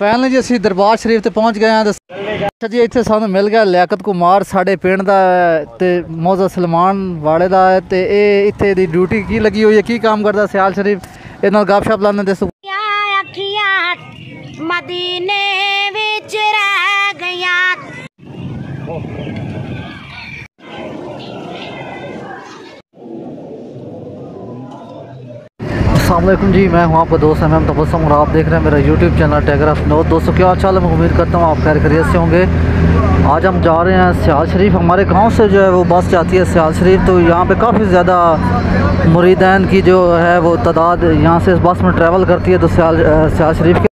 Finally जी असीं दरबार शरीफ ते पहुँच गए हैं। अच्छा जी इत्थे सानू मिल गया लियाकत कुमार साढ़े पिंड दा ते मौजा सलमान वाले दा है ते इत्थे दी ड्यूटी की लगी हुई है की काम करदा सियाल शरीफ इहदे नाल गपशप लाने दे मदीने विच रह गया। अस्सलामुअलैकुम जी, मैं हूं आपका दोस्त मैं तबस्सुम और आप देख रहे हैं मेरा YouTube channel tiger of north. दोस्तों क्या हाल है, मैं उम्मीद करता हूं आप खैर खैरियत से होंगे। आज हम जा रहे हैं सियाल शरीफ। हमारे गांव से जो है वो बस जाती है सियाल शरीफ, तो यहाँ पे काफ़ी ज़्यादा मुरीदैन की जो है वो तादाद यहाँ से बस में ट्रैवल करती है। तो सियाल शरीफ के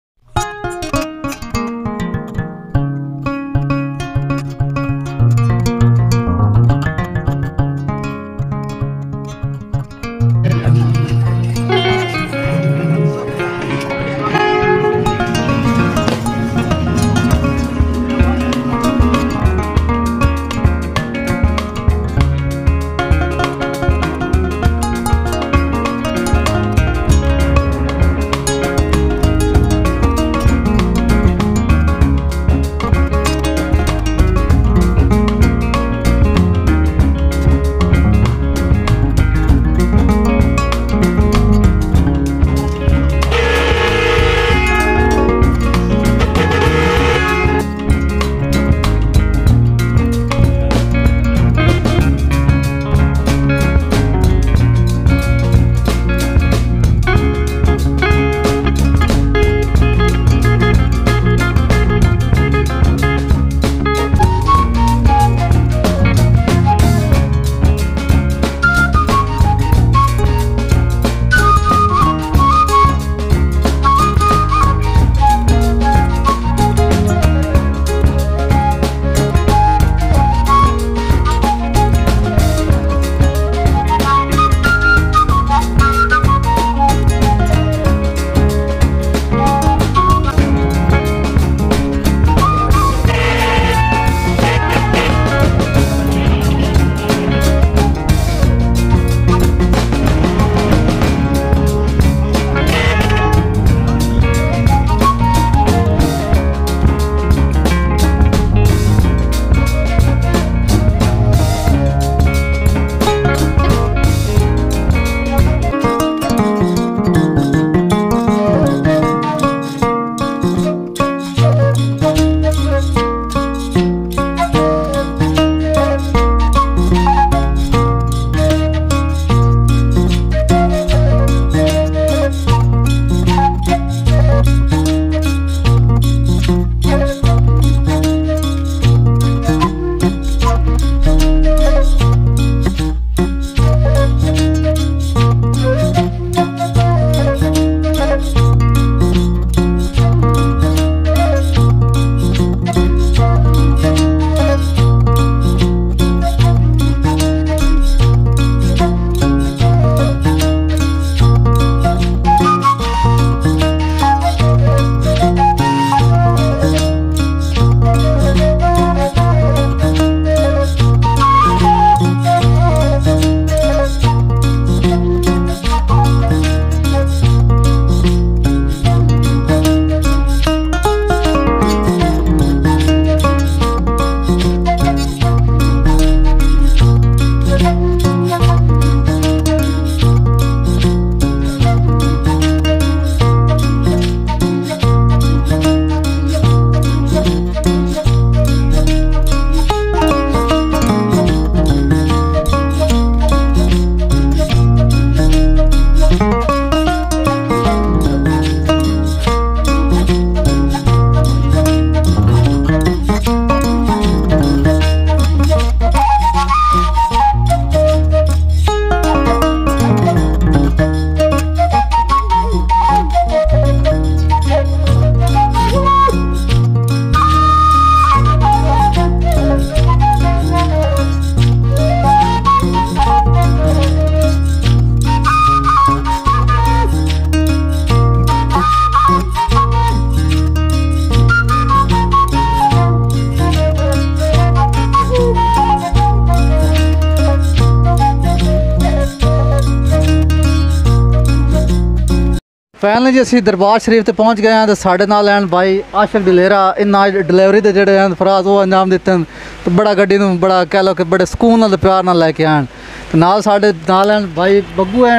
फाइनली जी असी दरबार शरीफ ते पहुँच गए हैं तो साढ़े नाल हैं भाई आशिक डलेरा इन्ना डिलीवरी के जोड़े हैं फराज वो अंजाम दिते हैं तो बड़ा गड्डी नूं बड़ा कह लो कि बड़े सुकून नाल प्यार नाल लैके आन तो नाल साढ़े नाल हैं भाई बग्गू हैं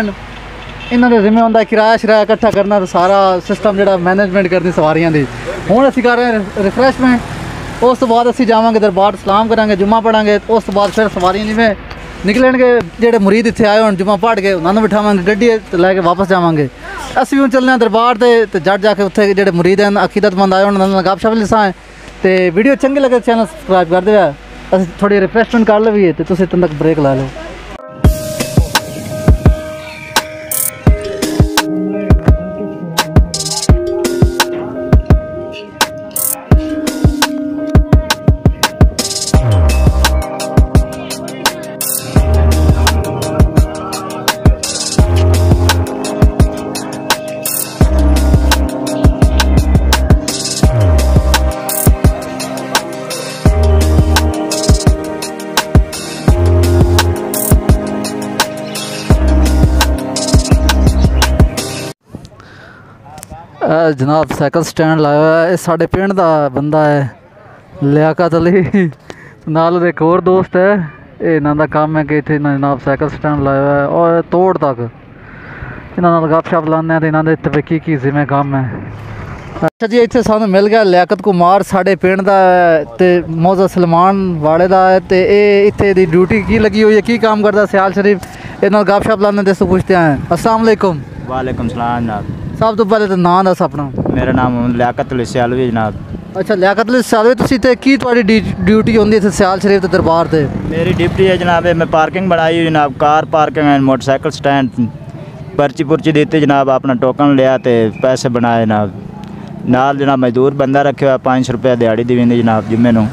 इन्हों के जिम्मे होंदा किराया शराया इकट्ठा करना तो सारा सिस्टम जो मैनेजमेंट करनी सवारियां दी हुण असीं कर रहे हैं रिफ्रैशमेंट उस तो बाद असीं जावांगे दरबार सलाम करांगे जुम्मा पढ़ांगे उस तो बाद फिर सवारियां जिवें निकलणगे जेडे मुरीद इत्थे आए होण जुम्मा पढ़ के उन्होंने बिठावांगे गड्डी ते लैके वापस जावांगे असीं भी हुण चलने दरबार ते जट जाके उत्थे जेडे मुरीद हैं अकीदतमंद आए होण उन्हां नाल गपशप लिसां ते वीडियो चंगी लगे चैनल सबसक्राइब कर दिओ असीं थोड़ी रिफ्रैशमेंट कर लवीए ते तुसीं तक ब्रेक ला लो। जनाब साइकिल स्टैंड लाया हुआ है साढ़े पिंड का बंदा है लियाकत अली नाल एक और दोस्त है ये इन्हों का काम है कि इतने जनाब साइकिल स्टैंड लाया हुआ है और तोड़ तक इन्होंने गपशप लाने तो इन्होंने इतने की जिम्मे काम है। अच्छा जी इतने सानू मिल गया लियाकत कुमार साढ़े पिंड का ते मौजा सलमान वाले का है तो ये इतने दी ड्यूटी की लगी हुई है की काम करता सियाल शरीफ इन्होंने गपशप लाने दस पूछते हैं। अस्सलाम वालेकुम। वालेकुम सलाम जनाब। सब तो पहले तो नाम दस अपना। मेरा नाम लियाकत सियालवी जनाब। अच्छा लियाकत सियालवी तुसीं ते की तुहाडी ड्यूटी होंदी इत्थे सियाल शरीफ ते दरबार ते? मेरी ड्यूटी है जनाब मैं पार्किंग बनाई हुई जनाब कार पार्किंग है मोटरसाइकिल स्टैंड पर्ची पुर्ची दी जनाब अपना टोकन लिया तो पैसे बनाए जनाब नाल जनाब मजदूर बंदा रखे हुआ 500 रुपया दिहाड़ी दी वेंदी जनाब जुम्मे नूं।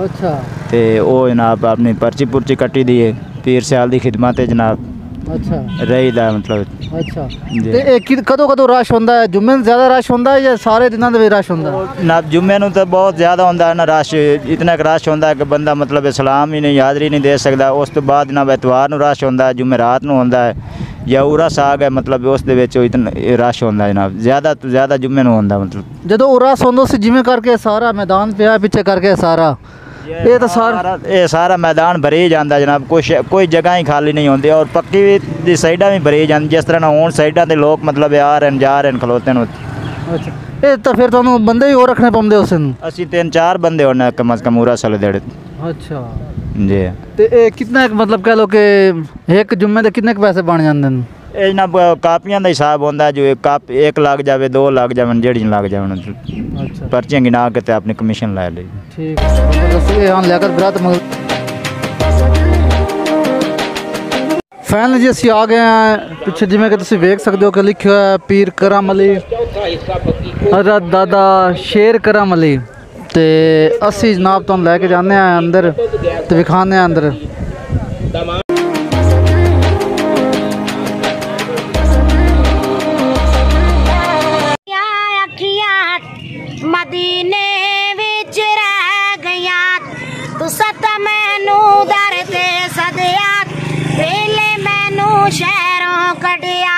अच्छा तो वो जनाब अपनी पर्ची पुर्ची कट्टी दी है पीर सियाल की खिदमत है जनाब। अच्छा रही दा मतलब। अच्छा ते कदों कदों रश होंदा है जुम्मे नूं ज़्यादा रश होंदा है या सारे दिनों दे रश होंदा है? जनाब जुम्मे नूं तो बहुत ज़्यादा होंदा है ना रश इतना रश होंदा है कि बंदा मतलब सलाम ही नहीं हाज़री नहीं दे सकता। उस तो बाद जनाब एतवार नूं रश होंदा है जुम्मे रात नूं होंदा है या उरा साग है मतलब उस दे विच इतना रश होंदा है जनाब ज़्यादा तो ज़्यादा जुम्मे नूं होंदा मतलब जदों उरा होंदा उस जिवें करके सारा मैदान पिया पिछे करके सारा ये तो सारा मैदान भरी जाता जनाब कोई जगह ही खाली नहीं होती और पक्की दी साइडां भी भरी जाती जिस तरह होण साइडां ते लोग मतलब आ रहे जा रहे खलोते न। अच्छा ये तो फिर तुहानूं बंदे भी और रखने पौंदे उस दिन? असीं 3-4 बंदे होने कम अज़ कम उरा साल देड़े। अच्छा जी ते कितना मतलब कह लो कि एक जुम्मे दे कितने पैसे बन जाते हैं? ये जनाब कापियां का हिसाब होंदा है जो एक लग जाए 2 लग जाए जेड़ी लग जाए। अच्छा पर्चियां गिना के अपनी कमीशन लै ली। ठीक फाइनल जी असी आ गए हैं पिछे जिमें कि तुम वेख सकते हो कि लिखा है पीर करम अली हज़रत दादा शेर करम अली ते असी जनाब तुम लैके जाने हैं अंदर तो विखाने अंदर। मदीने विच रह गया तू सत मैनू दर ते सदया वेले मैनू शहरों कटिया